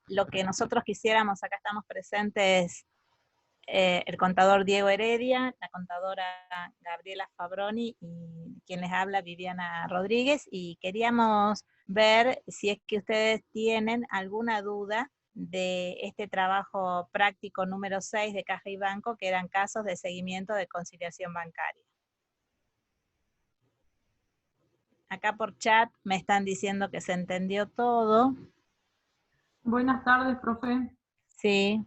lo que nosotros quisiéramos, acá estamos presentes el contador Diego Heredia, la contadora Gabriela Fabroni y quien les habla Viviana Rodríguez, y queríamos ver si es que ustedes tienen alguna duda de este trabajo práctico número 6 de Caja y Banco, que eran casos de seguimiento de conciliación bancaria. Acá por chat me están diciendo que se entendió todo. Buenas tardes, profe. Sí.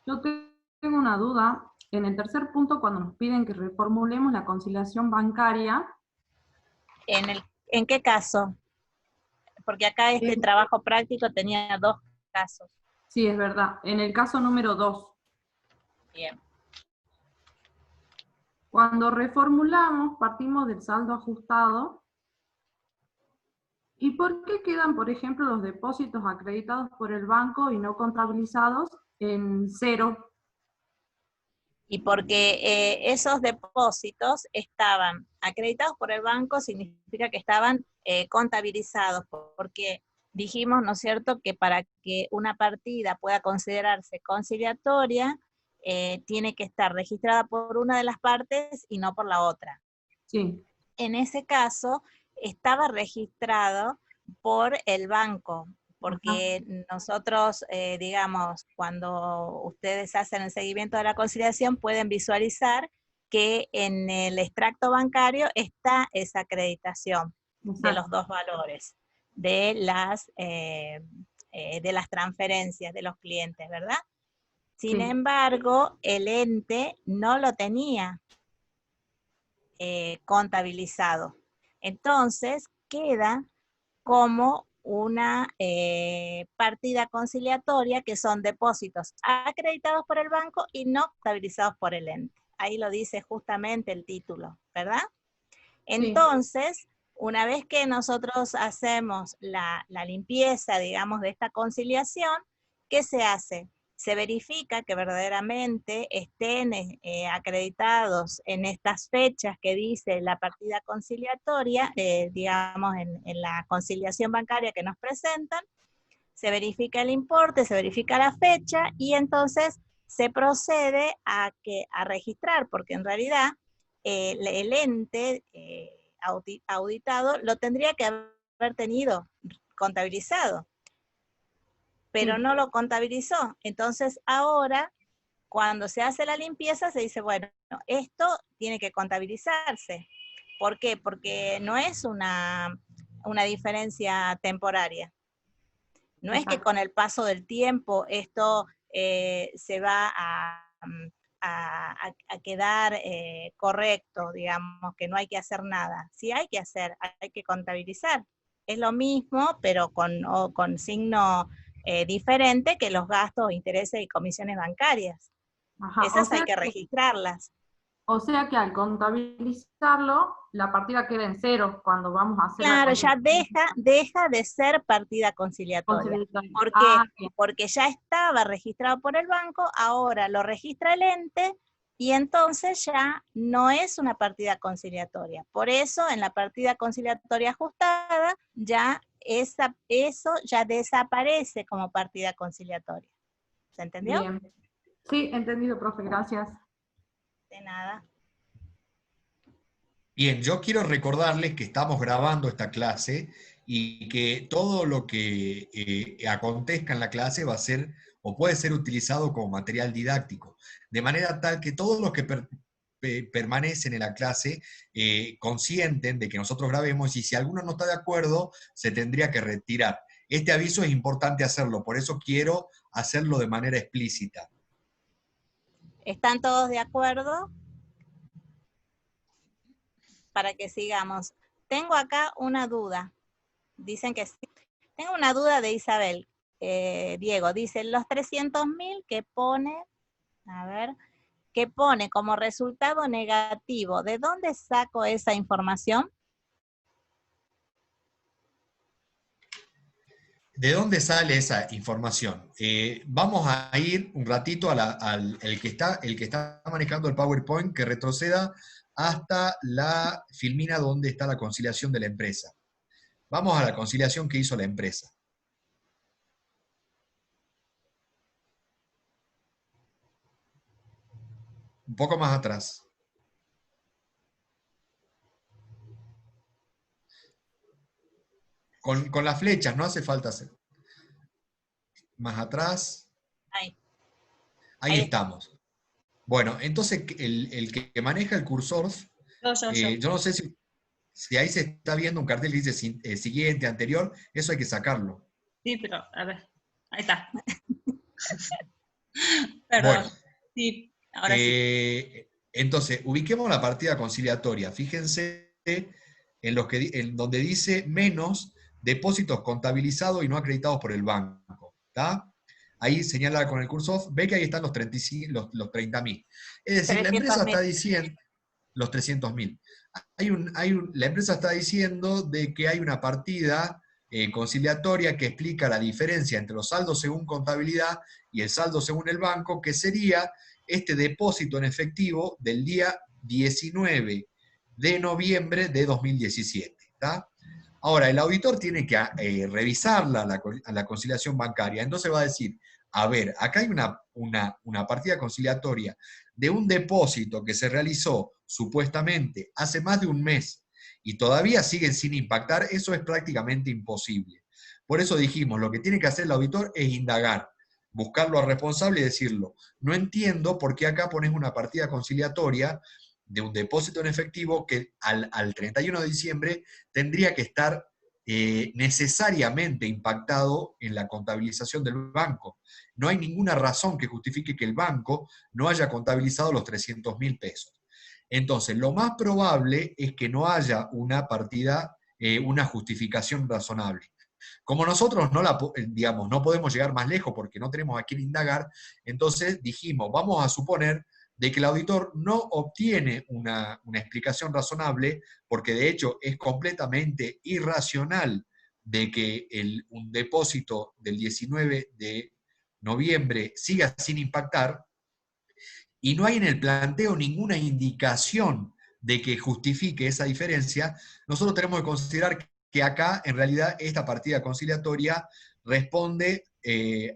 Yo tengo una duda. En el tercer punto, cuando nos piden que reformulemos la conciliación bancaria. ¿En qué caso? Porque acá este trabajo práctico tenía 2 casos. Sí, es verdad. En el caso número 2. Bien. Cuando reformulamos, partimos del saldo ajustado. ¿Y por qué quedan, por ejemplo, los depósitos acreditados por el banco y no contabilizados en 0? Y porque esos depósitos estaban acreditados por el banco, significa que estaban contabilizados, porque dijimos, ¿no es cierto?, que para que una partida pueda considerarse conciliatoria, tiene que estar registrada por una de las partes y no por la otra. Sí. En ese caso, estaba registrado por el banco, porque nosotros, digamos, cuando ustedes hacen el seguimiento de la conciliación, pueden visualizar que en el extracto bancario está esa acreditación de los 2 valores, de las transferencias de los clientes, ¿verdad? Sin embargo, el ente no lo tenía contabilizado. Entonces, queda como una partida conciliatoria, que son depósitos acreditados por el banco y no contabilizados por el ente. Ahí lo dice justamente el título, ¿verdad? Entonces, una vez que nosotros hacemos la limpieza, digamos, de esta conciliación, ¿qué se hace? Se verifica que verdaderamente estén acreditados en estas fechas que dice la partida conciliatoria, digamos, en la conciliación bancaria que nos presentan. Se verifica el importe, se verifica la fecha y entonces se procede a registrar, porque en realidad el ente auditado lo tendría que haber tenido contabilizado, pero no lo contabilizó. Entonces ahora, cuando se hace la limpieza, se dice, bueno, esto tiene que contabilizarse. ¿Por qué? Porque no es una diferencia temporaria. No es que con el paso del tiempo esto se va a quedar correcto, digamos, que no hay que hacer nada. Sí hay que hacer, hay que contabilizar. Es lo mismo, pero con signo diferente que los gastos, intereses y comisiones bancarias. Esas hay que registrarlas. O sea que al contabilizarlo, la partida queda en 0 cuando vamos a hacer claro, ya deja de ser partida conciliatoria. ¿Por qué? Porque ya estaba registrado por el banco, ahora lo registra el ente y entonces ya no es una partida conciliatoria. Por eso en la partida conciliatoria ajustada ya eso ya desaparece como partida conciliatoria. ¿Se entendió? Bien. Sí, entendido, profe, gracias. De nada. Bien, yo quiero recordarles que estamos grabando esta clase y que todo lo que acontezca en la clase va a ser o puede ser utilizado como material didáctico, de manera tal que todos los que permanecen en la clase consienten de que nosotros grabemos, y si alguno no está de acuerdo, se tendría que retirar. Este aviso es importante hacerlo, por eso quiero hacerlo de manera explícita. ¿Están todos de acuerdo? Para que sigamos. Tengo acá una duda. Dicen que sí. Tengo una duda de Isabel. Diego, dice, los 300.000 que pone, a ver, que pone como resultado negativo, ¿de dónde saco esa información? ¿De dónde sale esa información? Vamos a ir un ratito el que está manejando el PowerPoint, que retroceda hasta la filmina donde está la conciliación de la empresa. Vamos a la conciliación que hizo la empresa. Un poco más atrás. Con las flechas, no hace falta hacer. Más atrás. Ahí, Ahí ahí está. estamos. Bueno, entonces el que maneja el cursor, Yo. yo no sé si ahí se está viendo un cartel que dice siguiente, anterior, eso hay que sacarlo. Sí, pero a ver, ahí está. Bueno, Perdón. Sí, ahora sí. entonces, ubiquemos la partida conciliatoria. Fíjense en donde dice menos depósitos contabilizados y no acreditados por el banco. ¿Está? Ahí señala con el cursor, ve que ahí están los 35, los 30.000. Es decir, la empresa 300.000. está diciendo, los 300.000. La empresa está diciendo de que hay una partida conciliatoria que explica la diferencia entre los saldos según contabilidad y el saldo según el banco, que sería este depósito en efectivo del día 19 de noviembre de 2017. ¿Está? Ahora, el auditor tiene que revisarla la conciliación bancaria, entonces va a decir, a ver, acá hay una partida conciliatoria de un depósito que se realizó supuestamente hace más de un mes y todavía siguen sin impactar, eso es prácticamente imposible. Por eso dijimos, lo que tiene que hacer el auditor es indagar, buscarlo al responsable y decirlo, no entiendo por qué acá pones una partida conciliatoria de un depósito en efectivo que al 31 de diciembre tendría que estar necesariamente impactado en la contabilización del banco. No hay ninguna razón que justifique que el banco no haya contabilizado los 300.000 pesos. Entonces, lo más probable es que no haya una partida, una justificación razonable. Como nosotros digamos, no podemos llegar más lejos porque no tenemos a quién indagar, entonces dijimos, vamos a suponer de que el auditor no obtiene una explicación razonable, porque de hecho es completamente irracional de que un depósito del 19 de noviembre siga sin impactar, y no hay en el planteo ninguna indicación de que justifique esa diferencia, nosotros tenemos que considerar que acá, en realidad, esta partida conciliatoria responde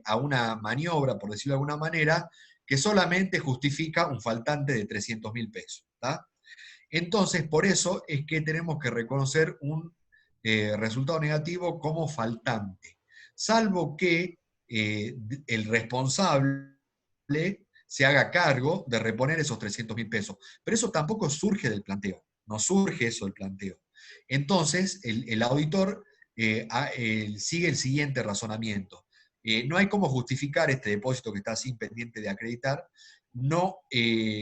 a una maniobra, por decirlo de alguna manera, que solamente justifica un faltante de 300.000 pesos. ¿Tá? Entonces, por eso es que tenemos que reconocer un resultado negativo como faltante, salvo que el responsable se haga cargo de reponer esos 300.000 pesos. Pero eso tampoco surge del planteo, no surge eso del planteo. Entonces, el auditor sigue el siguiente razonamiento. No hay cómo justificar este depósito que está sin pendiente de acreditar. No,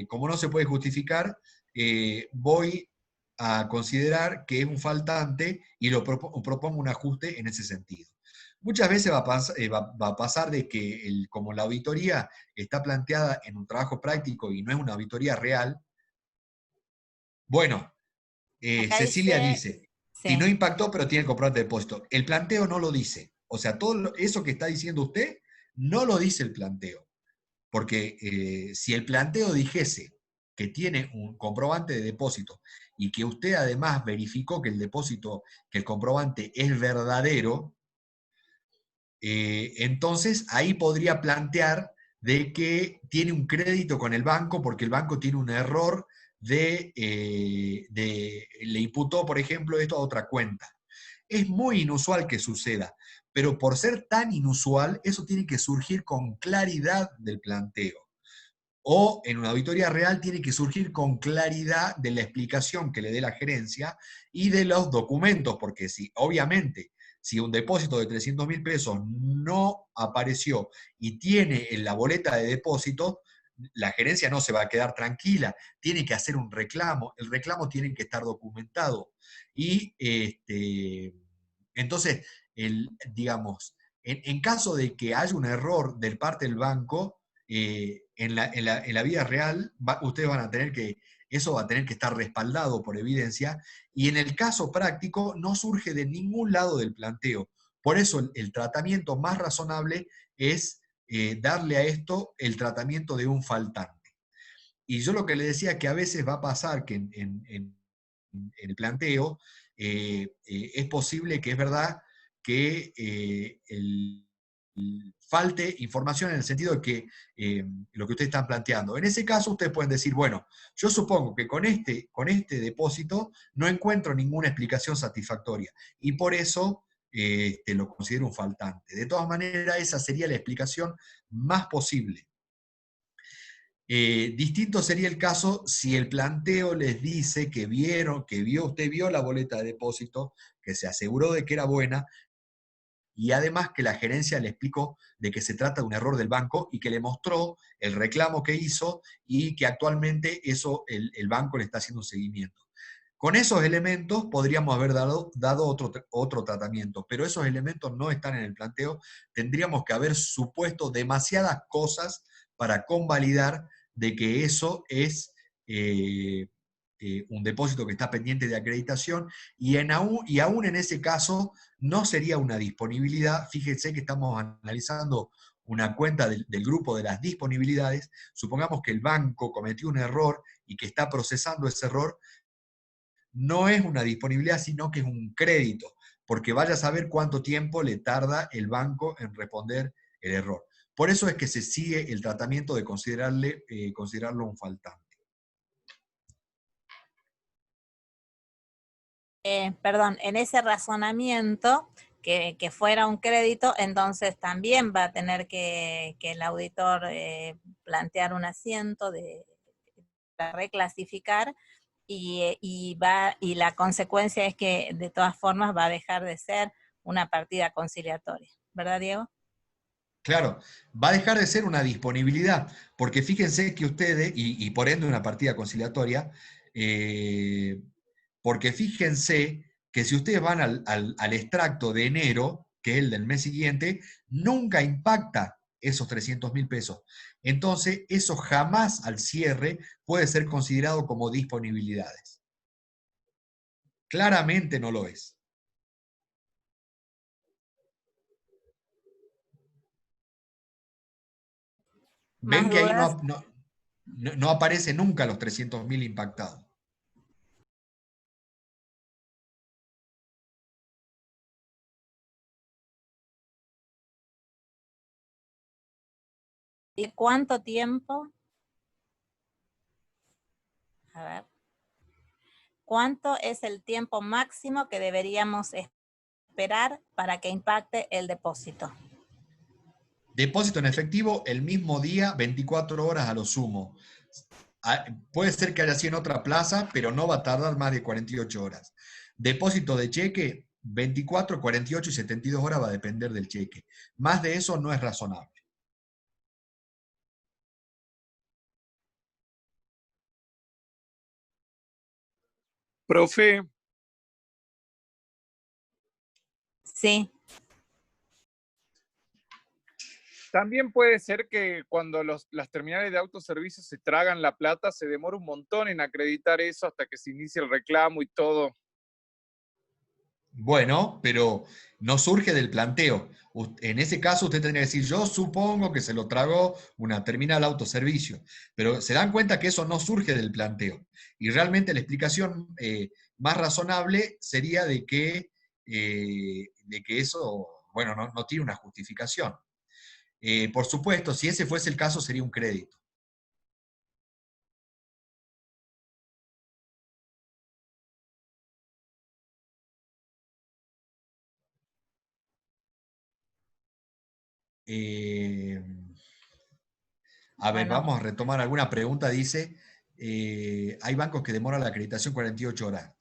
como no se puede justificar, voy a considerar que es un faltante y propongo un ajuste en ese sentido. Muchas veces va a pasar de que, como la auditoría está planteada en un trabajo práctico y no es una auditoría real, bueno, Acá Cecilia dice, dice, si no sí, impactó, pero tiene que comprar depósito. El planteo no lo dice. O sea, todo eso que está diciendo usted, no lo dice el planteo. Porque si el planteo dijese que tiene un comprobante de depósito y que usted además verificó que el depósito, que el comprobante es verdadero, entonces ahí podría plantear de que tiene un crédito con el banco porque el banco tiene un error le imputó, por ejemplo, esto a otra cuenta. Es muy inusual que suceda, pero por ser tan inusual, eso tiene que surgir con claridad del planteo. O en una auditoría real tiene que surgir con claridad de la explicación que le dé la gerencia y de los documentos, porque si, obviamente, si un depósito de 300.000 pesos no apareció y tiene en la boleta de depósito, la gerencia no se va a quedar tranquila, tiene que hacer un reclamo, el reclamo tiene que estar documentado. Y entonces, digamos, en caso de que haya un error del parte del banco, en la vida real, ustedes van a tener que, eso va a tener que estar respaldado por evidencia, y en el caso práctico no surge de ningún lado del planteo. Por eso el tratamiento más razonable es darle a esto el tratamiento de un faltante. Y yo lo que le decía que a veces va a pasar que en el planteo es posible que es verdad que falte información en el sentido de que lo que ustedes están planteando. En ese caso, ustedes pueden decir, bueno, yo supongo que con este depósito no encuentro ninguna explicación satisfactoria y por eso lo considero un faltante. De todas maneras, esa sería la explicación más posible. Distinto sería el caso si el planteo les dice que usted vio la boleta de depósito, que se aseguró de que era buena, y además que la gerencia le explicó de que se trata de un error del banco y que le mostró el reclamo que hizo y que actualmente el banco le está haciendo un seguimiento. Con esos elementos podríamos haber dado otro tratamiento, pero esos elementos no están en el planteo. Tendríamos que haber supuesto demasiadas cosas para convalidar de que eso es un depósito que está pendiente de acreditación y aún en ese caso no sería una disponibilidad. Fíjense que estamos analizando una cuenta del grupo de las disponibilidades. Supongamos que el banco cometió un error y que está procesando ese error. No es una disponibilidad, sino que es un crédito, porque vaya a saber cuánto tiempo le tarda el banco en responder el error. Por eso es que se sigue el tratamiento de considerarlo un faltante. Perdón, en ese razonamiento, que fuera un crédito, entonces también va a tener que el auditor plantear un asiento de reclasificar y la consecuencia es que de todas formas va a dejar de ser una partida conciliatoria. ¿Verdad, Diego? Claro, va a dejar de ser una disponibilidad, porque fíjense que ustedes, y por ende una partida conciliatoria, porque fíjense que si ustedes van al extracto de enero, que es el del mes siguiente, nunca impacta esos 300.000 pesos. Entonces, eso jamás al cierre puede ser considerado como disponibilidades. Claramente no lo es. ¿Más Ven que ahí dudas? no aparece nunca los 300.000 impactados. ¿Y cuánto tiempo? A ver. ¿Cuánto es el tiempo máximo que deberíamos esperar para que impacte el depósito? Depósito en efectivo el mismo día, 24 horas a lo sumo. Puede ser que haya sido en otra plaza, pero no va a tardar más de 48 horas. Depósito de cheque, 24, 48 y 72 horas va a depender del cheque. Más de eso no es razonable. Profe, Sí. también puede ser que cuando las terminales de autoservicio se tragan la plata, se demora un montón en acreditar eso hasta que se inicie el reclamo y todo. Bueno, pero no surge del planteo. En ese caso usted tendría que decir, yo supongo que se lo tragó una terminal autoservicio, pero se dan cuenta que eso no surge del planteo. Y realmente la explicación más razonable sería de que eso, bueno, no tiene una justificación. Por supuesto, si ese fuese el caso, sería un crédito. A ver, Bueno, vamos a retomar alguna pregunta. Dice, hay bancos que demoran la acreditación 48 horas.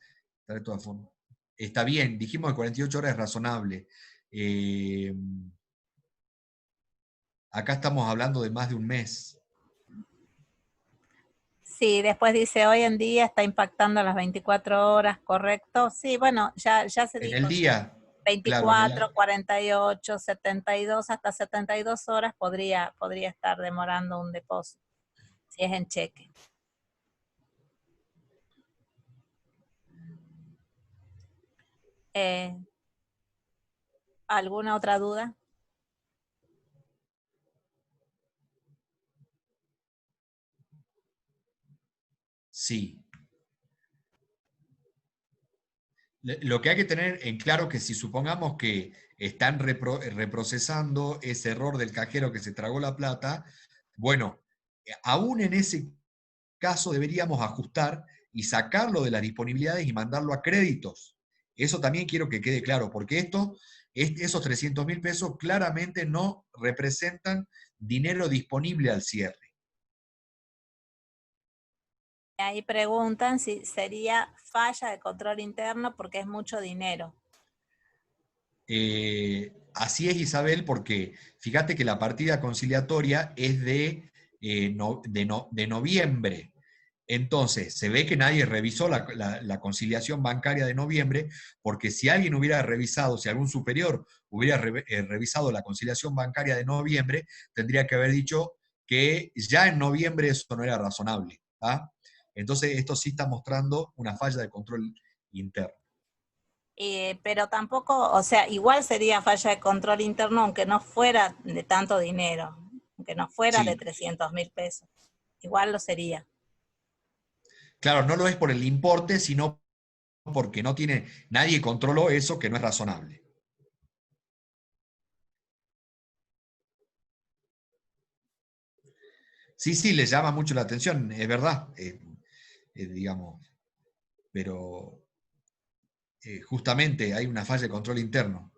De todas formas. Está bien, dijimos que 48 horas es razonable. Eh, Acá estamos hablando de más de un mes. sí, después dice, hoy en día está impactando las 24 horas, ¿correcto? Sí, bueno, ya se En dijo, el día, claro, 24, 48, 72, hasta 72 horas podría estar demorando un depósito, si es en cheque. Eh, ¿Alguna otra duda? sí. Lo que hay que tener en claro que si supongamos que están reprocesando ese error del cajero que se tragó la plata, bueno, aún en ese caso deberíamos ajustar y sacarlo de las disponibilidades y mandarlo a créditos. Eso también quiero que quede claro, porque esos 300.000 pesos claramente no representan dinero disponible al cierre. Ahí preguntan si sería falla de control interno porque es mucho dinero. Así es, Isabel, porque fíjate que la partida conciliatoria es de noviembre. Entonces, se ve que nadie revisó la conciliación bancaria de noviembre, porque si alguien hubiera revisado, si algún superior hubiera revisado la conciliación bancaria de noviembre, tendría que haber dicho que ya en noviembre eso no era razonable. ¿Ah? Entonces, esto sí está mostrando una falla de control interno. Pero tampoco, o sea, igual sería falla de control interno aunque no fuera de tanto dinero, aunque no fuera Sí. de 300.000 pesos. Igual lo sería. Claro, no lo es por el importe, sino porque nadie controló eso que no es razonable. Sí, sí, les llama mucho la atención, es verdad, digamos, pero justamente hay una falla de control interno.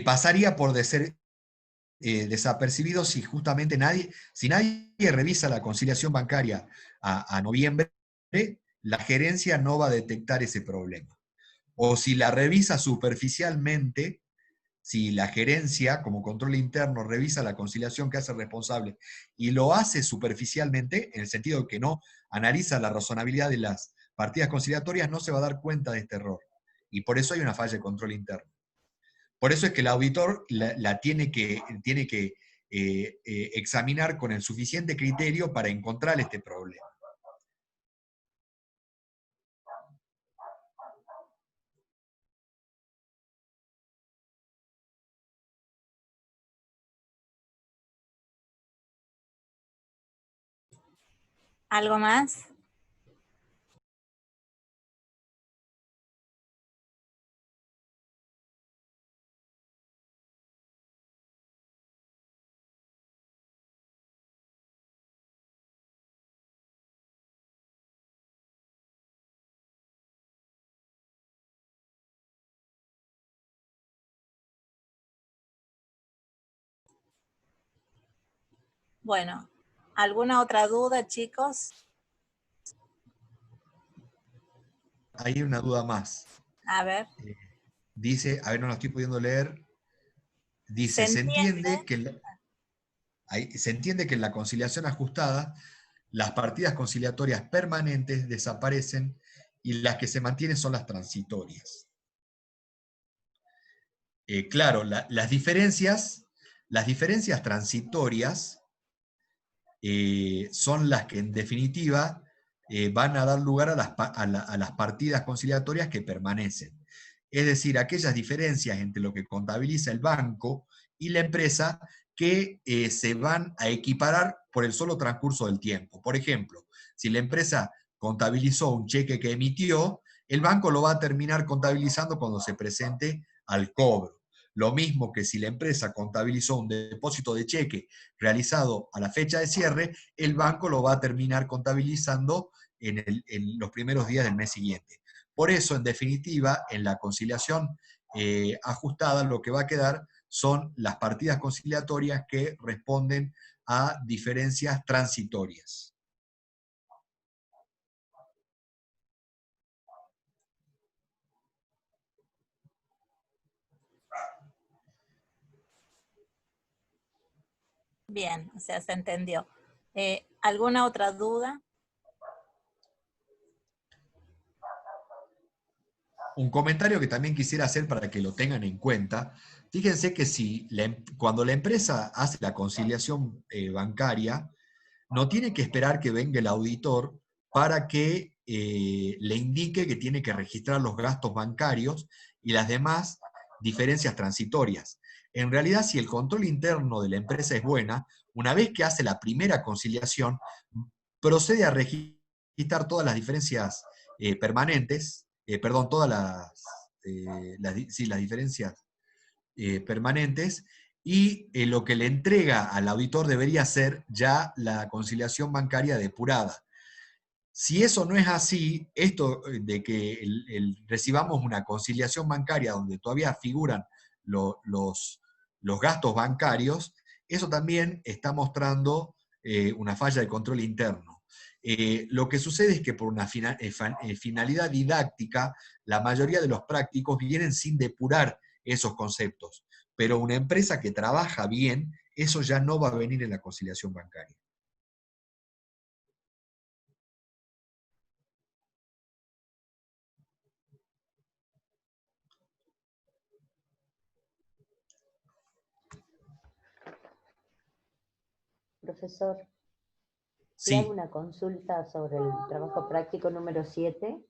Pasaría por ser desapercibido si justamente nadie revisa la conciliación bancaria a noviembre, la gerencia no va a detectar ese problema. O si la revisa superficialmente, si la gerencia, como control interno, revisa la conciliación que hace el responsable y lo hace superficialmente, en el sentido de que no analiza la razonabilidad de las partidas conciliatorias, no se va a dar cuenta de este error. Y por eso hay una falla de control interno. Por eso es que el auditor la tiene que examinar con el suficiente criterio para encontrar este problema. ¿Algo más? Bueno, ¿alguna otra duda, chicos? Hay una duda más. A ver. Dice, a ver, no la estoy pudiendo leer. Dice, se entiende que en la conciliación ajustada, las partidas conciliatorias permanentes desaparecen y las que se mantienen son las transitorias. Claro, las diferencias transitorias son las que en definitiva van a dar lugar a las partidas conciliatorias que permanecen. Es decir, aquellas diferencias entre lo que contabiliza el banco y la empresa que se van a equiparar por el solo transcurso del tiempo. Por ejemplo, si la empresa contabilizó un cheque que emitió, el banco lo va a terminar contabilizando cuando se presente al cobro. Lo mismo que si la empresa contabilizó un depósito de cheque realizado a la fecha de cierre, el banco lo va a terminar contabilizando en los primeros días del mes siguiente. Por eso, en definitiva, en la conciliación ajustada, lo que va a quedar son las partidas conciliatorias que responden a diferencias transitorias. Bien, o sea, se entendió. ¿Alguna otra duda? Un comentario que también quisiera hacer para que lo tengan en cuenta. Fíjense que cuando la empresa hace la conciliación bancaria, no tiene que esperar que venga el auditor para que le indique que tiene que registrar los gastos bancarios y las demás diferencias transitorias. En realidad, si el control interno de la empresa es buena, una vez que hace la primera conciliación, procede a registrar registrar todas las diferencias permanentes, perdón, todas las diferencias permanentes, y lo que le entrega al auditor debería ser ya la conciliación bancaria depurada. Si eso no es así, esto de que recibamos una conciliación bancaria donde todavía figuran los gastos bancarios, eso también está mostrando una falla de control interno. Lo que sucede es que por una finalidad didáctica, la mayoría de los prácticos vienen sin depurar esos conceptos, pero una empresa que trabaja bien, eso ya no va a venir en la conciliación bancaria. Profesor, le hago Sí. una consulta sobre el trabajo práctico número 7.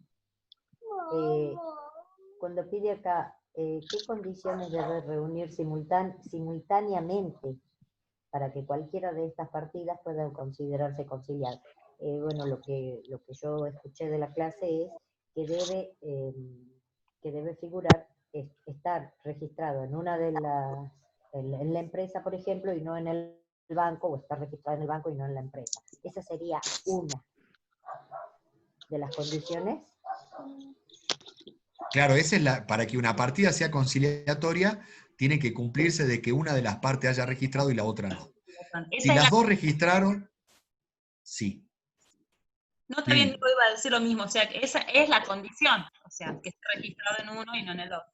Cuando pide acá, ¿qué condiciones debe reunir simultáneamente para que cualquiera de estas partidas pueda considerarse conciliar? Bueno, lo que yo escuché de la clase es que debe figurar, estar registrado en una de las, en la empresa, por ejemplo, y no en el banco, o estar registrado en el banco y no en la empresa. Esa sería una de las condiciones. Claro, para que una partida sea conciliatoria, tiene que cumplirse de que una de las partes haya registrado y la otra no. Si Esa es las la... dos registraron, sí. No, está bien, Lili. yo iba a decir lo mismo, o sea, que esa es la condición, o sea, que esté registrado en uno y no en el otro.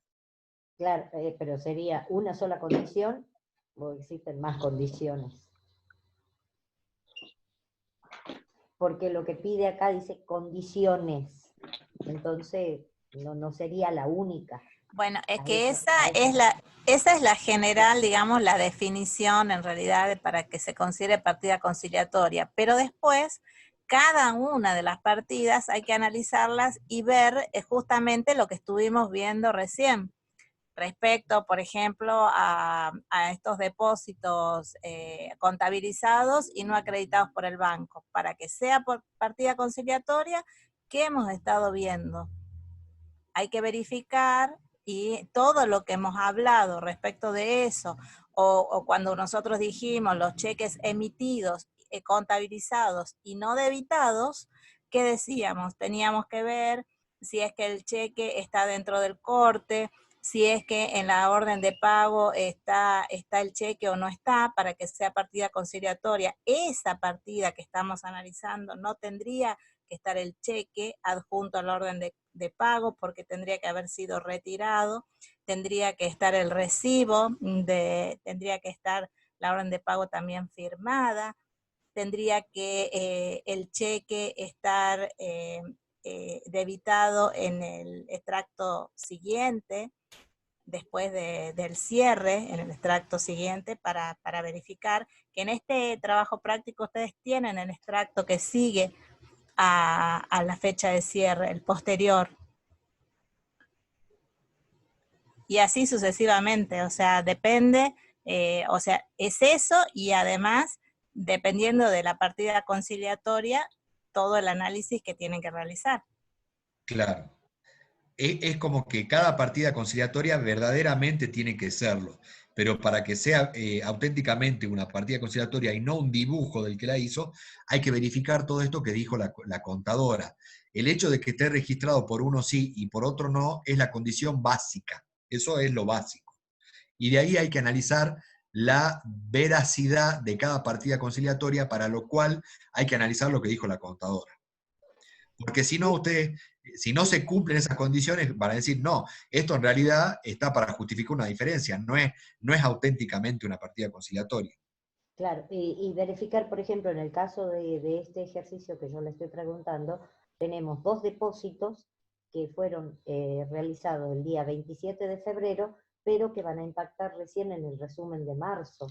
Claro, pero sería una sola condición o existen más condiciones. Porque lo que pide acá dice condiciones, entonces no sería la única. Bueno, es que esa es la general, digamos, la definición en realidad para que se considere partida conciliatoria, pero después cada una de las partidas hay que analizarlas y ver justamente lo que estuvimos viendo recién respecto, por ejemplo, a estos depósitos contabilizados y no acreditados por el banco. Para que sea por partida conciliatoria, ¿qué hemos estado viendo? Hay que verificar y todo lo que hemos hablado respecto de eso, o cuando nosotros dijimos los cheques emitidos, contabilizados y no debitados, ¿qué decíamos? Teníamos que ver si es que el cheque está dentro del corte, si es que en la orden de pago está el cheque o no está, para que sea partida conciliatoria. Esa partida que estamos analizando no tendría que estar el cheque adjunto a la orden de pago porque tendría que haber sido retirado, tendría que estar el recibo, tendría que estar la orden de pago también firmada, tendría que el cheque estar debitado en el extracto siguiente, después del cierre, en el extracto siguiente, para verificar que en este trabajo práctico ustedes tienen el extracto que sigue a la fecha de cierre, el posterior. Y así sucesivamente, o sea, depende, o sea, es eso y además, dependiendo de la partida conciliatoria, todo el análisis que tienen que realizar. Claro. Es como que cada partida conciliatoria verdaderamente tiene que serlo, pero para que sea auténticamente una partida conciliatoria y no un dibujo del que la hizo, hay que verificar todo esto que dijo la contadora. El hecho de que esté registrado por uno sí y por otro no es la condición básica, eso es lo básico. Y de ahí hay que analizar la veracidad de cada partida conciliatoria, para lo cual hay que analizar lo que dijo la contadora. Porque si no, si no se cumplen esas condiciones, van a decir, no, esto en realidad está para justificar una diferencia, no es auténticamente una partida conciliatoria. Claro, y verificar, por ejemplo, en el caso de este ejercicio que yo le estoy preguntando, tenemos 2 depósitos que fueron realizados el día 27 de febrero, pero que van a impactar recién en el resumen de marzo.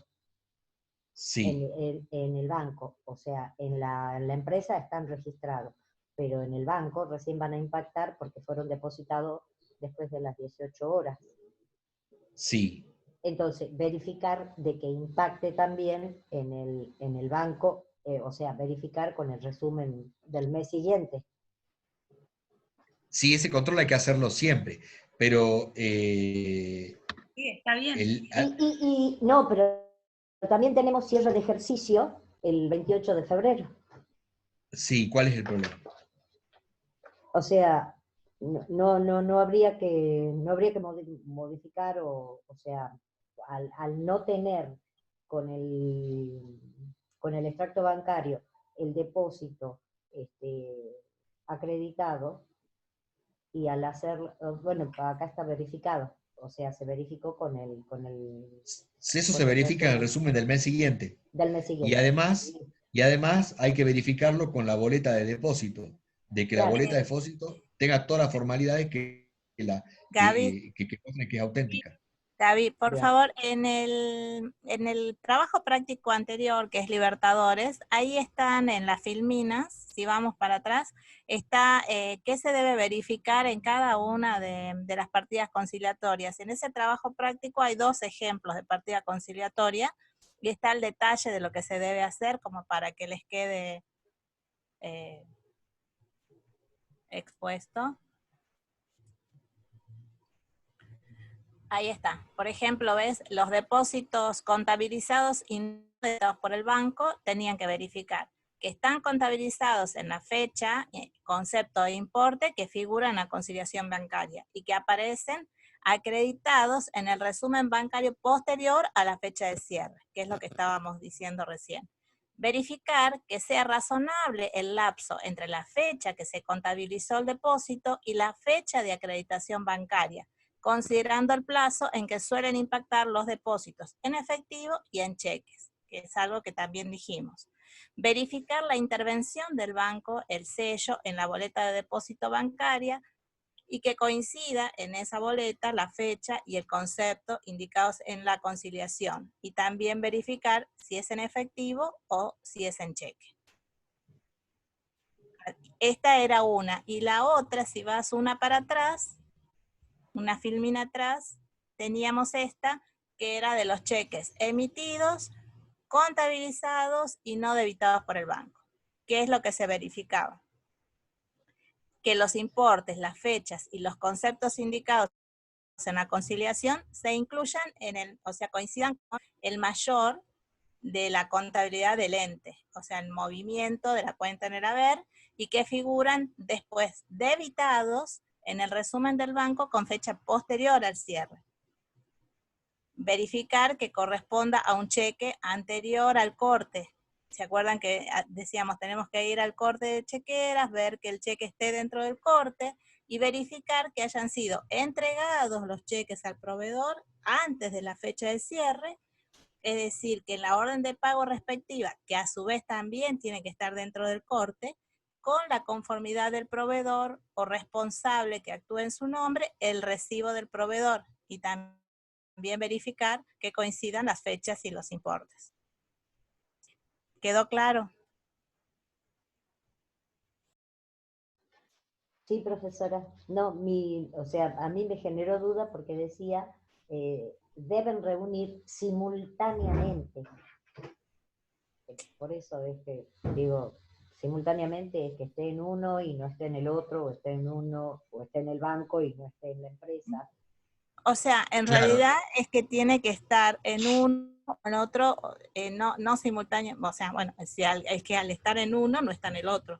Sí. En el banco, o sea, en la empresa están registrados, pero en el banco recién van a impactar porque fueron depositados después de las 18 horas. Sí. Entonces, verificar de que impacte también en el banco o sea, verificar con el resumen del mes siguiente. Sí, ese control hay que hacerlo siempre, pero Sí, está bien. No, pero también tenemos cierre de ejercicio el 28 de febrero. sí, ¿cuál es el problema? O sea, no habría que modificar, o sea, al no tener con el extracto bancario el depósito acreditado, y al hacer, bueno, acá está verificado, o sea, se verificó con el Eso se verifica en el resumen del mes siguiente. del mes Y siguiente. además hay que verificarlo con la boleta de depósito, de que la Claro. boleta de depósito tenga todas las formalidades Gaby, que muestren que es auténtica. Gaby, por Bien. favor, en el trabajo práctico anterior, que es Libertadores, ahí están en las filminas, si vamos para atrás, está qué se debe verificar en cada una de las partidas conciliatorias. En ese trabajo práctico hay 2 ejemplos de partida conciliatoria, y está el detalle de lo que se debe hacer, como para que les quede expuesto. Ahí está. Por ejemplo, ves, los depósitos contabilizados y no dados por el banco tenían que verificar que están contabilizados en la fecha, concepto de importe que figura en la conciliación bancaria y que aparecen acreditados en el resumen bancario posterior a la fecha de cierre, que es lo que estábamos diciendo recién. Verificar que sea razonable el lapso entre la fecha que se contabilizó el depósito y la fecha de acreditación bancaria, considerando el plazo en que suelen impactar los depósitos en efectivo y en cheques, que es algo que también dijimos. Verificar la intervención del banco, el sello en la boleta de depósito bancaria, y que coincida en esa boleta la fecha y el concepto indicados en la conciliación. Y también verificar si es en efectivo o si es en cheque. Esta era una. Y la otra, si vas una para atrás, una filmina atrás, teníamos esta, que era de los cheques emitidos, contabilizados y no debitados por el banco. ¿Qué es lo que se verificaba? Que los importes, las fechas y los conceptos indicados en la conciliación se incluyan o sea, coincidan con el mayor de la contabilidad del ente, o sea, el movimiento de la cuenta en el haber, y que figuran después debitados en el resumen del banco con fecha posterior al cierre. Verificar que corresponda a un cheque anterior al corte. ¿Se acuerdan que decíamos tenemos que ir al corte de chequeras, ver que el cheque esté dentro del corte y verificar que hayan sido entregados los cheques al proveedor antes de la fecha de cierre? Es decir, que en la orden de pago respectiva, que a su vez también tiene que estar dentro del corte, con la conformidad del proveedor o responsable que actúe en su nombre, el recibo del proveedor, y también verificar que coincidan las fechas y los importes. ¿Quedó claro? Sí, profesora. No, o sea, a mí me generó duda porque decía, deben reunir simultáneamente. Por eso es que digo, simultáneamente es que esté en uno y no esté en el otro, o esté en uno, o esté en el banco y no esté en la empresa. O sea, en Claro. realidad es que tiene que estar en uno o en otro, no simultáneo. O sea, bueno, es que al estar en uno no está en el otro.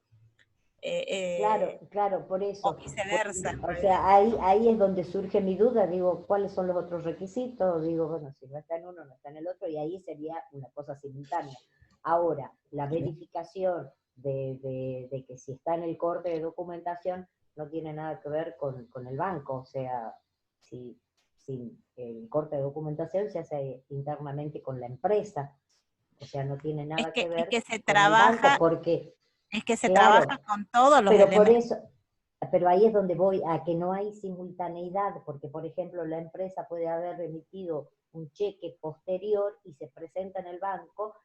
Claro, por eso. O viceversa. O sea, ahí es donde surge mi duda, digo, ¿cuáles son los otros requisitos? Digo, bueno, si no está en uno, no está en el otro, y ahí sería una cosa simultánea. Ahora, la verificación de que si está en el corte de documentación no tiene nada que ver con el banco, o sea, si el corte de documentación se hace internamente con la empresa, o sea, no tiene nada que ver Es que se con el banco, trabaja, porque es que se claro, trabaja con todos los pero por elementos. eso, pero ahí es donde voy, a que no hay simultaneidad, porque por ejemplo la empresa puede haber remitido un cheque posterior y se presenta en el banco,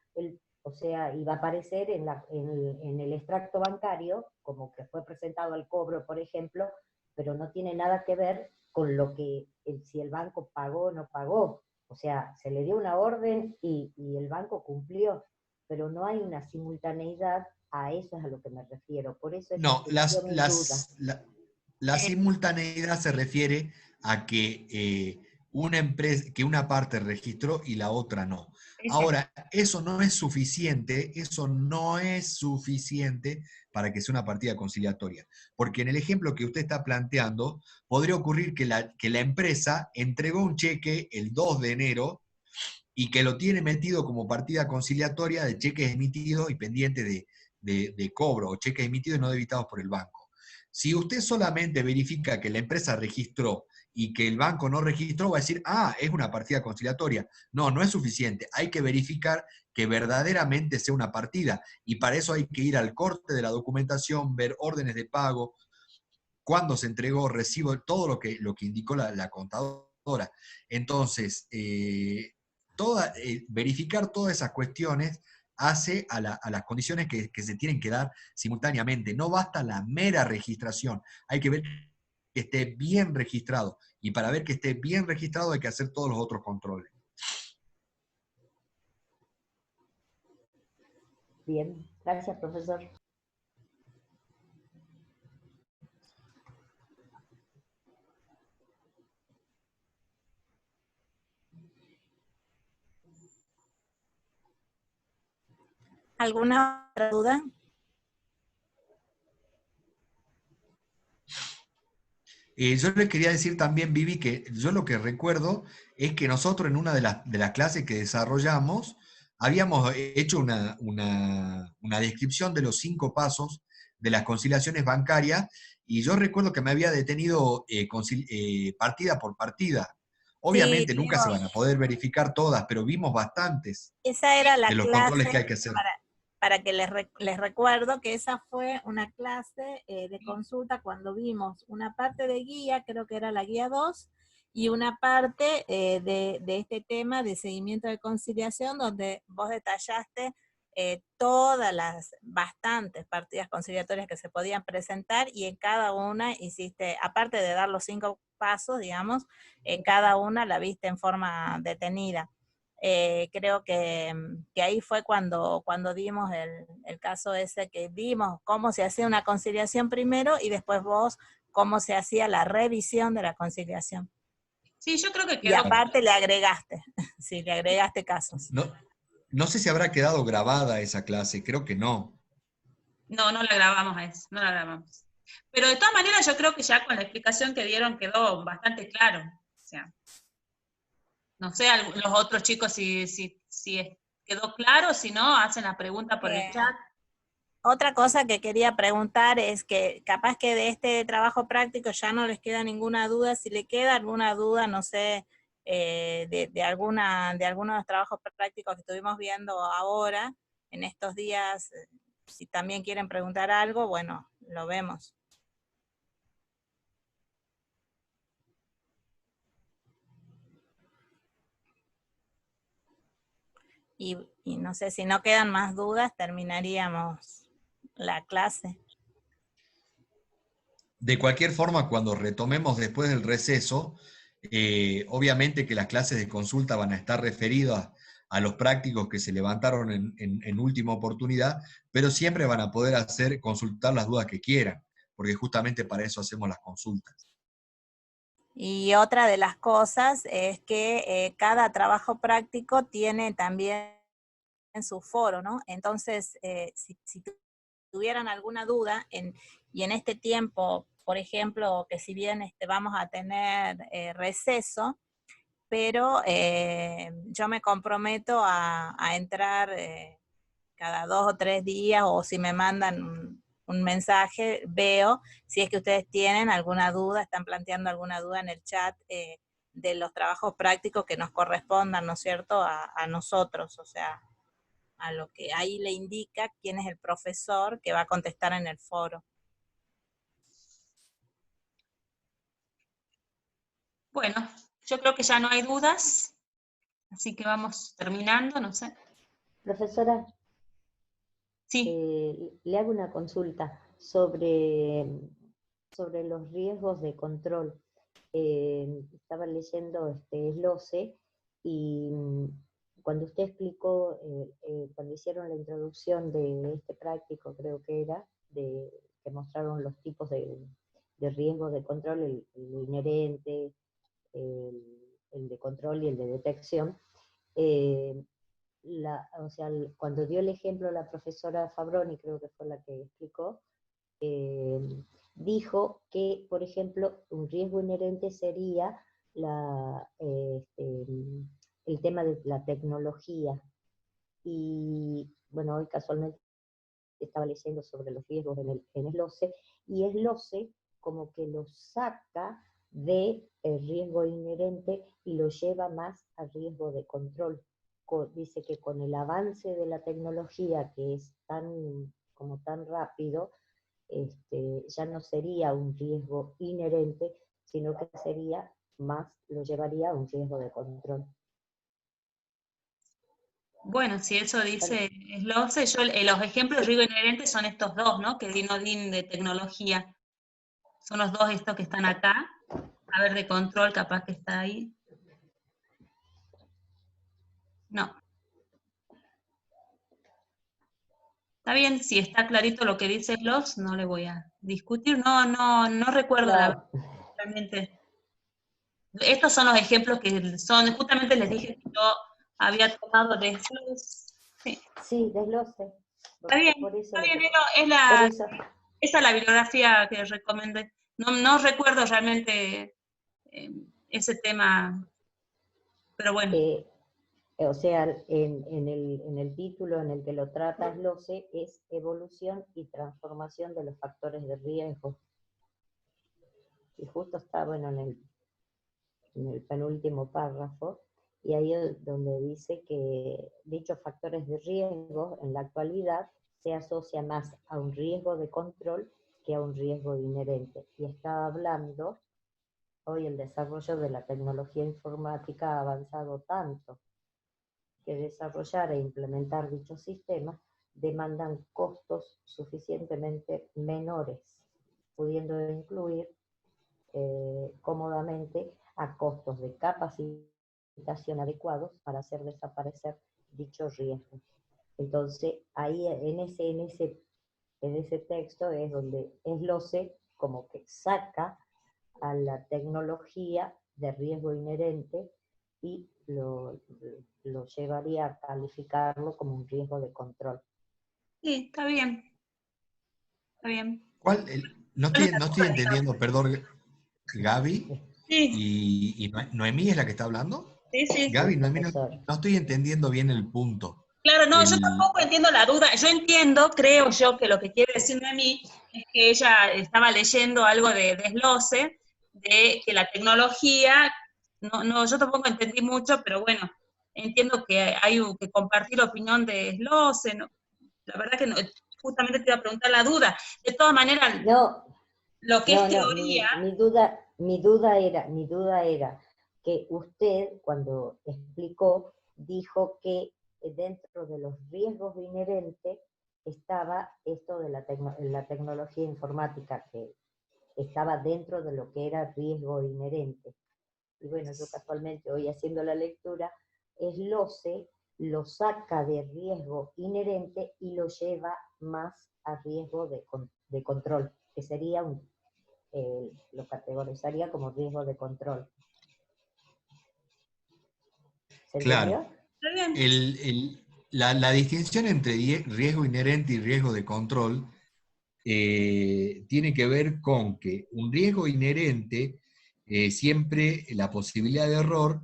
o sea, y va a aparecer en el extracto bancario, como que fue presentado al cobro, por ejemplo, pero no tiene nada que ver con lo que, si el banco pagó o no pagó. O sea, se le dio una orden y el banco cumplió, pero no hay una simultaneidad, a eso es a lo que me refiero. Por eso es No, que surgió mi duda. la simultaneidad se refiere a que una empresa, que una parte registró y la otra no. Ahora, eso no es suficiente para que sea una partida conciliatoria. Porque en el ejemplo que usted está planteando, podría ocurrir que la empresa entregó un cheque el 2 de enero y que lo tiene metido como partida conciliatoria de cheques emitidos y pendientes de cobro, o cheques emitidos y no debitados por el banco. Si usted solamente verifica que la empresa registró y que el banco no registró, va a decir, ah, es una partida conciliatoria. No, no es suficiente. Hay que verificar que verdaderamente sea una partida. Y para eso hay que ir al corte de la documentación, ver órdenes de pago, cuándo se entregó, recibo, todo lo que indicó la contadora. Entonces, verificar todas esas cuestiones hace a las condiciones que se tienen que dar simultáneamente. No basta la mera registración, hay que ver que esté bien registrado. Y para ver que esté bien registrado hay que hacer todos los otros controles. Bien, gracias, profesor. ¿Alguna otra duda? Yo le quería decir también, Vivi, que yo lo que recuerdo es que nosotros en una de las clases que desarrollamos habíamos hecho una descripción de los 5 pasos de las conciliaciones bancarias y yo recuerdo que me había detenido partida por partida. Sí, Obviamente nunca se van a poder verificar todas, pero vimos bastantes esa era la de los controles que clase, hay que hacer. para que les recuerdo que esa fue una clase de consulta cuando vimos una parte de guía, creo que era la guía 2, y una parte de este tema de seguimiento de conciliación, donde vos detallaste todas las bastantes partidas conciliatorias que se podían presentar, y en cada una hiciste, aparte de dar los 5 pasos, digamos, en cada una la viste en forma detenida. Creo que ahí fue cuando dimos el caso ese, que vimos cómo se hacía una conciliación primero y después vos cómo se hacía la revisión de la conciliación. Sí, yo creo que Y quedó. aparte le agregaste, sí, le agregaste casos. No sé si habrá quedado grabada esa clase, creo que no. No, no la grabamos a eso, no la grabamos. Pero de todas maneras yo creo que ya con la explicación que dieron quedó bastante claro. O sea, no sé, los otros chicos si quedó claro, si no, hacen la pregunta por el chat. Otra cosa que quería preguntar es que capaz que de este trabajo práctico ya no les queda ninguna duda. Si le queda alguna duda, no sé, de alguno de los trabajos prácticos que estuvimos viendo ahora, en estos días, si también quieren preguntar algo, bueno, lo vemos. Y no sé, si no quedan más dudas, terminaríamos la clase. De cualquier forma, cuando retomemos después del receso, obviamente que las clases de consulta van a estar referidas a los prácticos que se levantaron en última oportunidad, pero siempre van a poder consultar las dudas que quieran, porque justamente para eso hacemos las consultas. Y otra de las cosas es que cada trabajo práctico tiene también su foro, ¿no? Entonces, si tuvieran alguna duda, y en este tiempo, por ejemplo, que si bien vamos a tener receso, pero yo me comprometo a entrar cada 2 o 3 días, o si me mandan un mensaje, veo si es que ustedes tienen alguna duda, están planteando alguna duda en el chat de los trabajos prácticos que nos correspondan, ¿no es cierto?, a nosotros, o sea, a lo que ahí le indica quién es el profesor que va a contestar en el foro. Bueno, yo creo que ya no hay dudas, así que vamos terminando, no sé. Profesora, Sí. le hago una consulta sobre los riesgos de control. Estaba leyendo SLOCE y cuando usted explicó, cuando hicieron la introducción de este práctico, creo que era, que mostraron los tipos de riesgos de control, el inherente, el de control y el de detección, o sea, cuando dio el ejemplo la profesora Fabroni, creo que fue la que explicó, dijo que, por ejemplo, un riesgo inherente sería el tema de la tecnología. Y bueno, hoy casualmente estaba leyendo sobre los riesgos en SLOCE, y SLOCE como que lo saca de el riesgo inherente y lo lleva más al riesgo de control. Dice que con el avance de la tecnología, que es tan rápido, ya no sería un riesgo inherente, sino que sería más, lo llevaría a un riesgo de control. Bueno, si eso dice SLOCE, los ejemplos de riesgo inherente son estos dos, ¿no? Que di no din de tecnología. Son los dos estos que están acá. A ver, de control capaz que está ahí. No. Está bien, si está clarito lo que dice SLOCE, no le voy a discutir. No recuerdo Claro. realmente. Estos son los ejemplos que son, justamente les dije que yo había tomado de SLOCE. Sí. Sí, de SLOCE. Está bien, esa es la bibliografía que recomendé. No recuerdo realmente ese tema, pero bueno. O sea, en el título en el que lo trata SLOCE es evolución y transformación de los factores de riesgo. Y justo está, bueno, en el penúltimo párrafo, y ahí es donde dice que dichos factores de riesgo en la actualidad se asocia más a un riesgo de control que a un riesgo inherente. Y está hablando, hoy el desarrollo de la tecnología informática ha avanzado tanto que desarrollar e implementar dichos sistemas demandan costos suficientemente menores, pudiendo incluir cómodamente a costos de capacitación adecuados para hacer desaparecer dichos riesgos. Entonces, ahí en ese texto es donde SLOCE como que saca a la tecnología de riesgo inherente y lo llevaría a calificarlo como un riesgo de control. Sí, está bien. Está bien. No estoy entendiendo, perdón, Gaby. Sí. ¿Y Noemí es la que está hablando? Sí. Gaby, Noemí, no estoy entendiendo bien el punto. Claro, yo tampoco entiendo la duda. Yo entiendo, creo yo, que lo que quiere decirme a mí es que ella estaba leyendo algo de SLOCE, de que la tecnología, yo tampoco entendí mucho, pero bueno, entiendo que hay que compartir opinión de SLOCE, ¿no? La verdad que no, justamente te iba a preguntar la duda. De todas maneras, lo que es teoría... Mi duda era que usted, cuando explicó, dijo que dentro de los riesgos inherentes estaba esto de la tecnología informática, que estaba dentro de lo que era riesgo inherente. Y bueno, yo casualmente hoy haciendo la lectura, SLOCE lo saca de riesgo inherente y lo lleva más a riesgo de control, que sería lo categorizaría como riesgo de control. ¿Se entendió? Claro. La distinción entre riesgo inherente y riesgo de control tiene que ver con que un riesgo inherente, siempre la posibilidad de error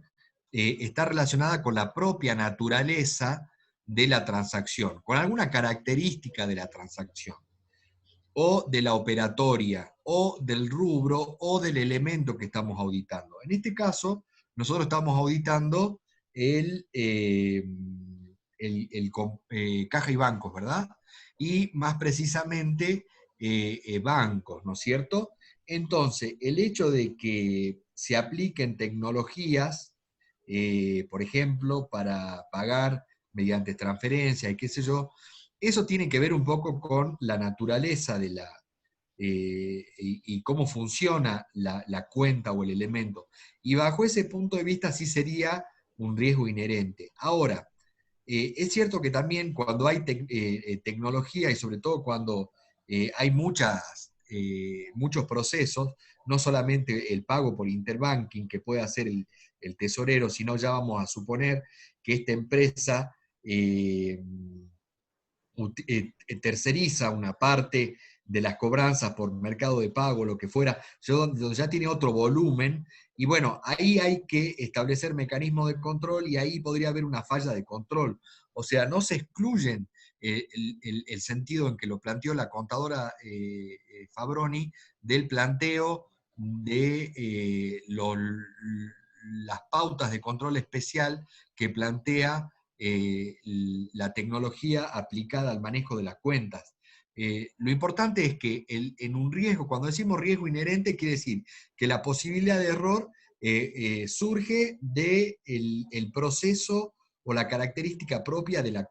está relacionada con la propia naturaleza de la transacción, con alguna característica de la transacción, o de la operatoria, o del rubro, o del elemento que estamos auditando. En este caso, nosotros estamos auditando caja y bancos, ¿verdad? Y más precisamente bancos, ¿no es cierto? Entonces, el hecho de que se apliquen tecnologías, por ejemplo, para pagar mediante transferencia y qué sé yo, eso tiene que ver un poco con la naturaleza de y cómo funciona la cuenta o el elemento. Y bajo ese punto de vista sí sería un riesgo inherente. Ahora, es cierto que también cuando hay tecnología y sobre todo cuando hay muchos procesos, no solamente el pago por interbanking que puede hacer el tesorero, sino ya vamos a suponer que esta empresa terceriza una parte de las cobranzas por mercado de pago, lo que fuera, donde ya tiene otro volumen, y bueno, ahí hay que establecer mecanismos de control y ahí podría haber una falla de control. O sea, no se excluyen el sentido en que lo planteó la contadora Fabroni del planteo de las pautas de control especial que plantea la tecnología aplicada al manejo de las cuentas. Lo importante es que en un riesgo, cuando decimos riesgo inherente, quiere decir que la posibilidad de error surge del el proceso o la característica propia de la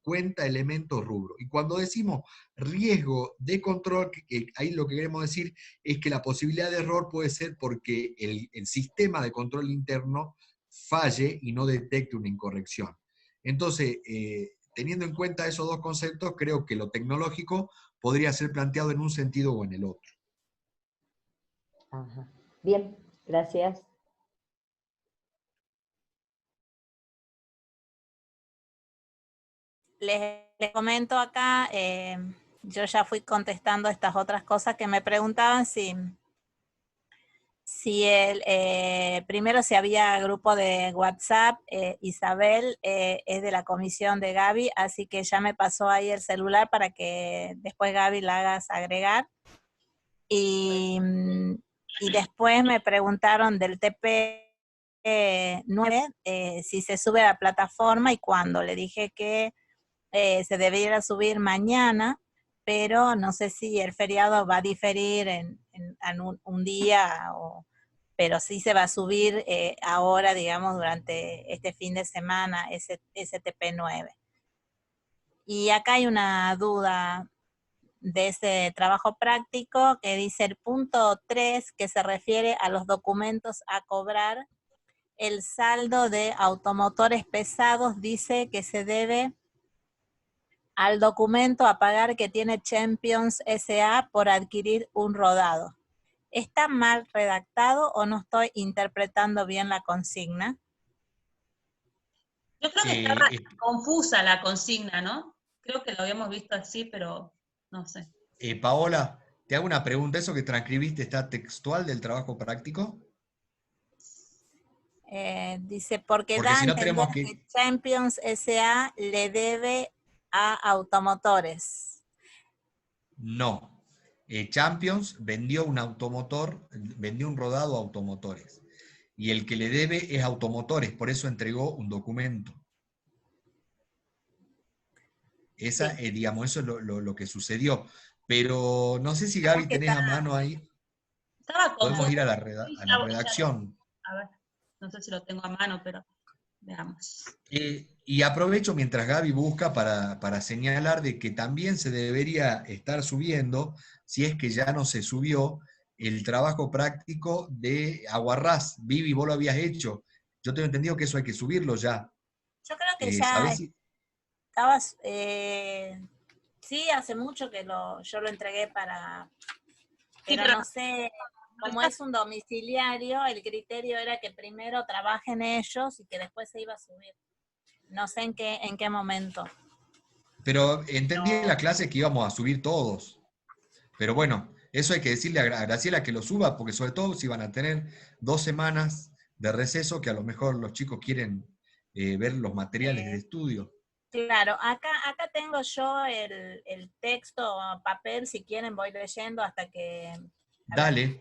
cuenta, elemento, rubro. Y cuando decimos riesgo de control, ahí lo que queremos decir es que la posibilidad de error puede ser porque el sistema de control interno falle y no detecte una incorrección. Entonces, teniendo en cuenta esos dos conceptos, creo que lo tecnológico podría ser planteado en un sentido o en el otro. Ajá. Bien, gracias. Les comento acá, yo ya fui contestando estas otras cosas que me preguntaban primero si había grupo de WhatsApp. Isabel es de la comisión de Gaby, así que ya me pasó ahí el celular para que después Gaby la hagas agregar. Y después me preguntaron del TP9, si se sube a la plataforma y cuándo. Le dije que se debiera subir mañana, pero no sé si el feriado va a diferir en un día, pero sí se va a subir ahora, digamos, durante este fin de semana, ese TP9. Y acá hay una duda de ese trabajo práctico que dice el punto 3, que se refiere a los documentos a cobrar. El saldo de automotores pesados dice que se debe al documento a pagar que tiene Champions S.A. por adquirir un rodado. ¿Está mal redactado o no estoy interpretando bien la consigna? Yo creo que está confusa la consigna, ¿no? Creo que lo habíamos visto así, pero no sé. Paola, te hago una pregunta. ¿Eso que transcribiste está textual del trabajo práctico? Dice, porque Porque da a si no entender tenemos que Champions S.A. le debe a automotores. No. Champions vendió un automotor, vendió un rodado a automotores. Y el que le debe es automotores, por eso entregó un documento. Esa, Sí. digamos, eso es lo que sucedió. Pero no sé si Gaby tenés a mano ahí. Estaba Podemos confuso. ir a la redacción. A ver, no sé si lo tengo a mano, pero veamos. Y aprovecho mientras Gaby busca para señalar de que también se debería estar subiendo, si es que ya no se subió, el trabajo práctico de Aguarrás. Vivi, vos lo habías hecho. Yo tengo entendido que eso hay que subirlo ya. Yo creo que ya ¿Sabés si? estabas, sí, hace mucho que yo lo entregué pero pero no sé, como es un domiciliario, el criterio era que primero trabajen ellos y que después se iba a subir. No sé en qué momento. Pero entendí en la clase que íbamos a subir todos. Pero bueno, eso hay que decirle a Graciela que lo suba, porque sobre todo si van a tener 2 semanas de receso, que a lo mejor los chicos quieren ver los materiales de estudio. Claro, acá tengo yo el texto, papel, si quieren voy leyendo hasta que... Dale.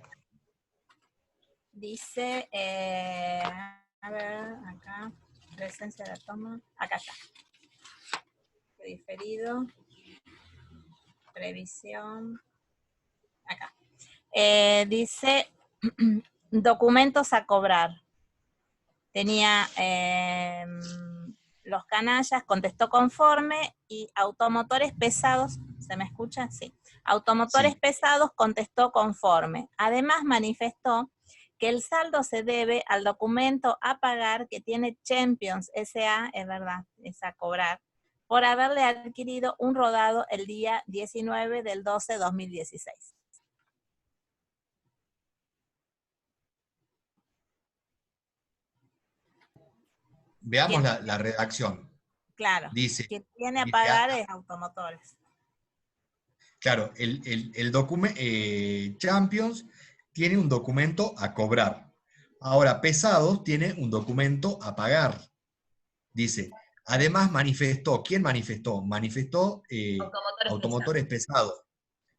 Dice, a ver, acá, presencia de la toma, acá está. Diferido, previsión, acá. Dice, documentos a cobrar. Tenía los canallas, contestó conforme, y automotores pesados, ¿se me escucha? Sí. Automotores pesados contestó conforme. Además manifestó que el saldo se debe al documento a pagar que tiene Champions S.A., es verdad, es a cobrar, por haberle adquirido un rodado el día 19 del 12 de 2016. Veamos ¿Quién? la redacción. Claro, Dice, quien tiene a dice, pagar es Automotores. claro, el documento Champions tiene un documento a cobrar. Ahora, Pesados tiene un documento a pagar. Dice, además manifestó, ¿quién manifestó? Manifestó Automotores Pesados.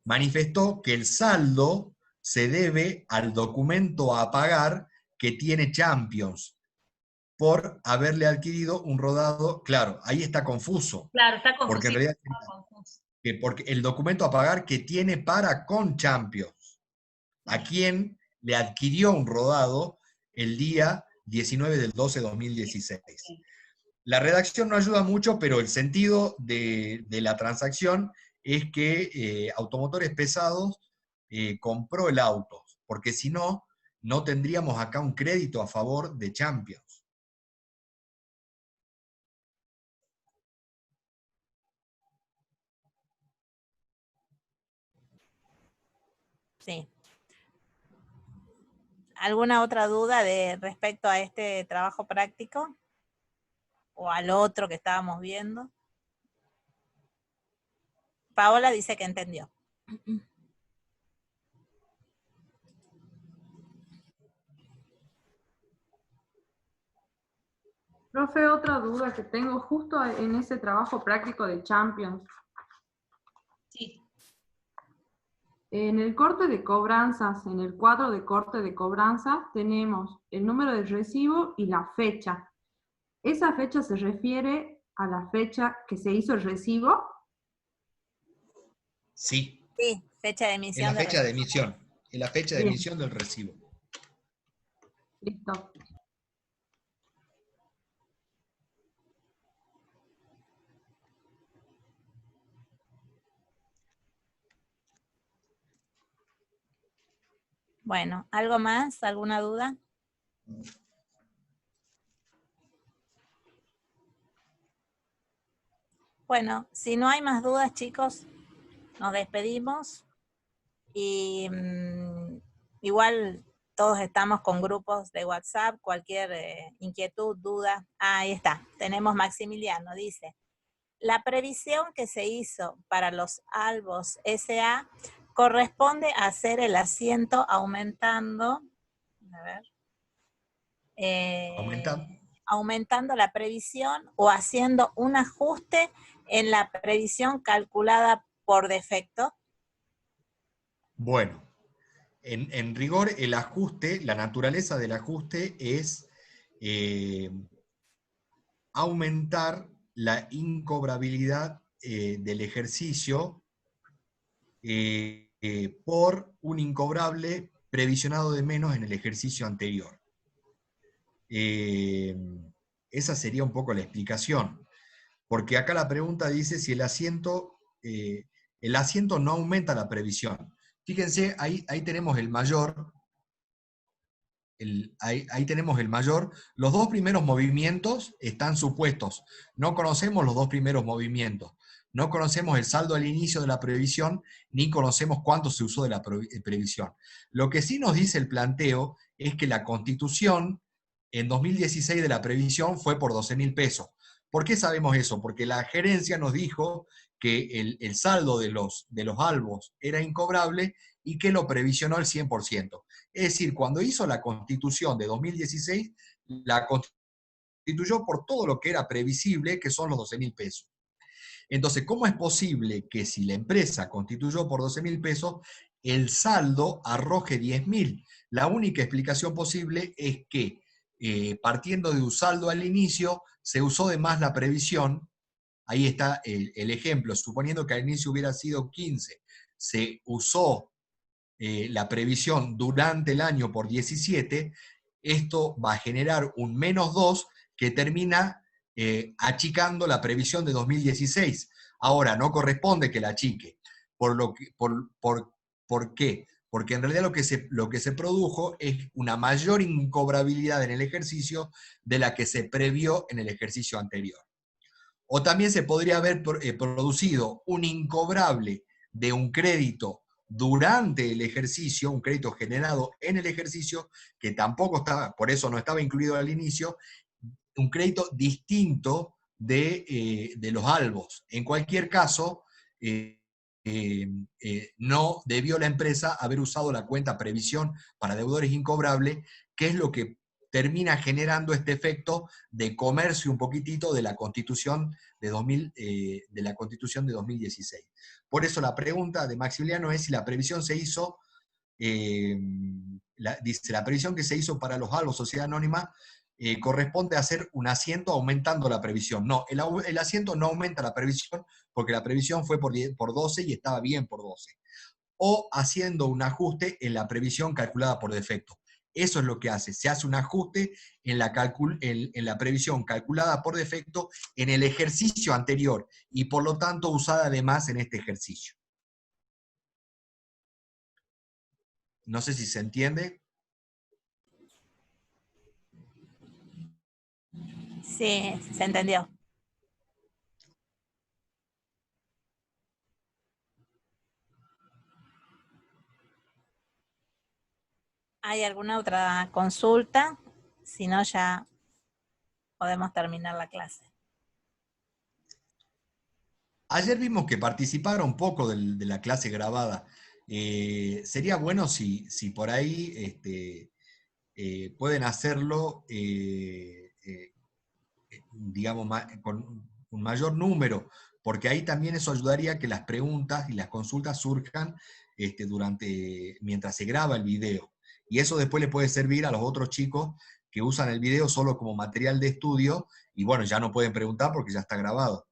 Manifestó que el saldo se debe al documento a pagar que tiene Champions por haberle adquirido un rodado. Claro, ahí está confuso. Claro, está Porque en confuso. realidad porque el documento a pagar que tiene para con Champions, a quien le adquirió un rodado el día 19 del 12 de 2016. La redacción no ayuda mucho, pero el sentido de la transacción es que Automotores Pesados compró el auto, porque si no, no tendríamos acá un crédito a favor de Champions. Sí. ¿Alguna otra duda respecto a este trabajo práctico? ¿O al otro que estábamos viendo? Paola dice que entendió. Profe, otra duda que tengo justo en ese trabajo práctico de Champions. Sí. En el corte de cobranzas, en el cuadro de corte de cobranza, tenemos el número de recibo y la fecha. ¿Esa fecha se refiere a la fecha que se hizo el recibo? Sí. Sí, fecha de emisión. En la fecha de emisión. En la fecha de Bien. emisión del recibo. Listo. Bueno, ¿algo más? ¿Alguna duda? Bueno, si no hay más dudas, chicos, nos despedimos. Y igual todos estamos con grupos de WhatsApp, cualquier inquietud, duda. Ahí está, tenemos Maximiliano, dice, la previsión que se hizo para los albos SA corresponde a hacer el asiento aumentando, a ver, aumentando la previsión o haciendo un ajuste en la previsión calculada por defecto. Bueno, en rigor el ajuste, la naturaleza del ajuste es aumentar la incobrabilidad del ejercicio por un incobrable previsionado de menos en el ejercicio anterior. Esa sería un poco la explicación, porque acá la pregunta dice si el asiento no aumenta la previsión. Fíjense, ahí tenemos el mayor, ahí tenemos el mayor. Los dos primeros movimientos están supuestos. No conocemos los dos primeros movimientos. No conocemos el saldo al inicio de la previsión, ni conocemos cuánto se usó de la previsión. Lo que sí nos dice el planteo es que la constitución en 2016 de la previsión fue por 12.000 pesos. ¿Por qué sabemos eso? Porque la gerencia nos dijo que el saldo de los albos era incobrable y que lo previsionó al 100%. Es decir, cuando hizo la constitución de 2016, la constituyó por todo lo que era previsible, que son los 12.000 pesos. Entonces, ¿cómo es posible que si la empresa constituyó por 12.000 pesos, el saldo arroje 10.000? La única explicación posible es que, partiendo de un saldo al inicio, se usó de más la previsión. Ahí está el ejemplo, suponiendo que al inicio hubiera sido 15, se usó la previsión durante el año por 17, esto va a generar un -2 que termina achicando la previsión de 2016. Ahora, no corresponde que la achique. ¿Por qué? porque en realidad lo que se produjo es una mayor incobrabilidad en el ejercicio de la que se previó en el ejercicio anterior. O también se podría haber producido un incobrable de un crédito durante el ejercicio, un crédito generado en el ejercicio, que tampoco estaba, por eso no estaba incluido al inicio, un crédito distinto de los albos. En cualquier caso, no debió la empresa haber usado la cuenta previsión para deudores incobrables, que es lo que termina generando este efecto de comerse un poquitito de la Constitución de 2016. Por eso la pregunta de Maximiliano es si la previsión se hizo, dice, la previsión que se hizo para los albos sociedad anónima corresponde a hacer un asiento aumentando la previsión. No, el asiento no aumenta la previsión porque la previsión fue por 12 y estaba bien por 12. O haciendo un ajuste en la previsión calculada por defecto. Eso es lo que hace. Se hace un ajuste en la previsión calculada por defecto en el ejercicio anterior y por lo tanto usada además en este ejercicio. No sé si se entiende. Sí, se entendió. ¿Hay alguna otra consulta? Si no, ya podemos terminar la clase. Ayer vimos que participaron un poco de la clase grabada. Sería bueno si por ahí pueden hacerlo, digamos, con un mayor número, porque ahí también eso ayudaría a que las preguntas y las consultas surjan mientras se graba el video. Y eso después le puede servir a los otros chicos que usan el video solo como material de estudio, y bueno, ya no pueden preguntar porque ya está grabado.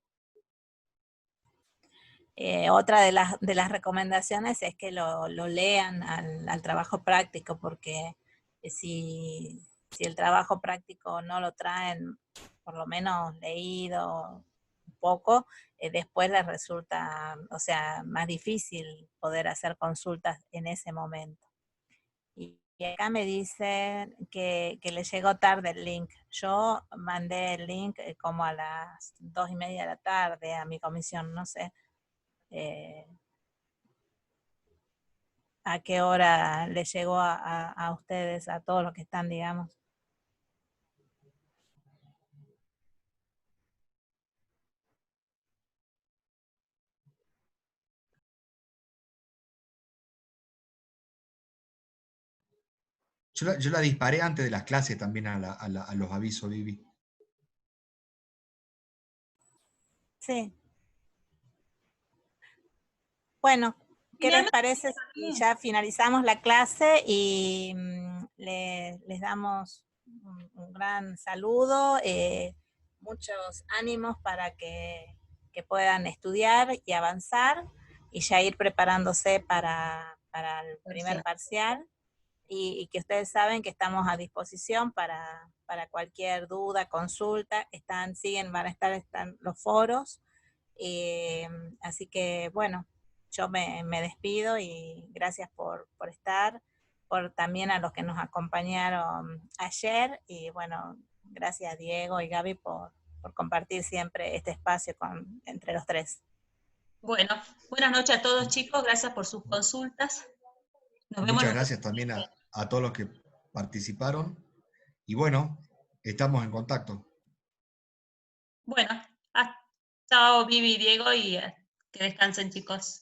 Otra de las recomendaciones es que lo lean al trabajo práctico, porque si el trabajo práctico no lo traen por lo menos leído un poco, después les resulta, o sea, más difícil poder hacer consultas en ese momento. Y acá me dicen que les llegó tarde el link. Yo mandé el link como a las 2:30 de la tarde a mi comisión, no sé. ¿A qué hora les llegó a ustedes, a todos los que están, digamos? Yo la disparé antes de las clases también a los avisos, Vivi. Sí. Bueno, ¿qué les parece si ya finalizamos la clase y les damos un gran saludo, muchos ánimos para que puedan estudiar y avanzar y ya ir preparándose para el primer parcial, y que ustedes saben que estamos a disposición para cualquier duda, consulta, están los foros, así que bueno, yo me despido y gracias por estar, por también a los que nos acompañaron ayer, y bueno, gracias Diego y Gaby por compartir siempre este espacio entre los tres. Bueno, buenas noches a todos chicos, gracias por sus consultas. Nos vemos. Muchas gracias también a todos los que participaron. Y bueno, estamos en contacto. Bueno, chao Vivi y Diego, y que descansen chicos.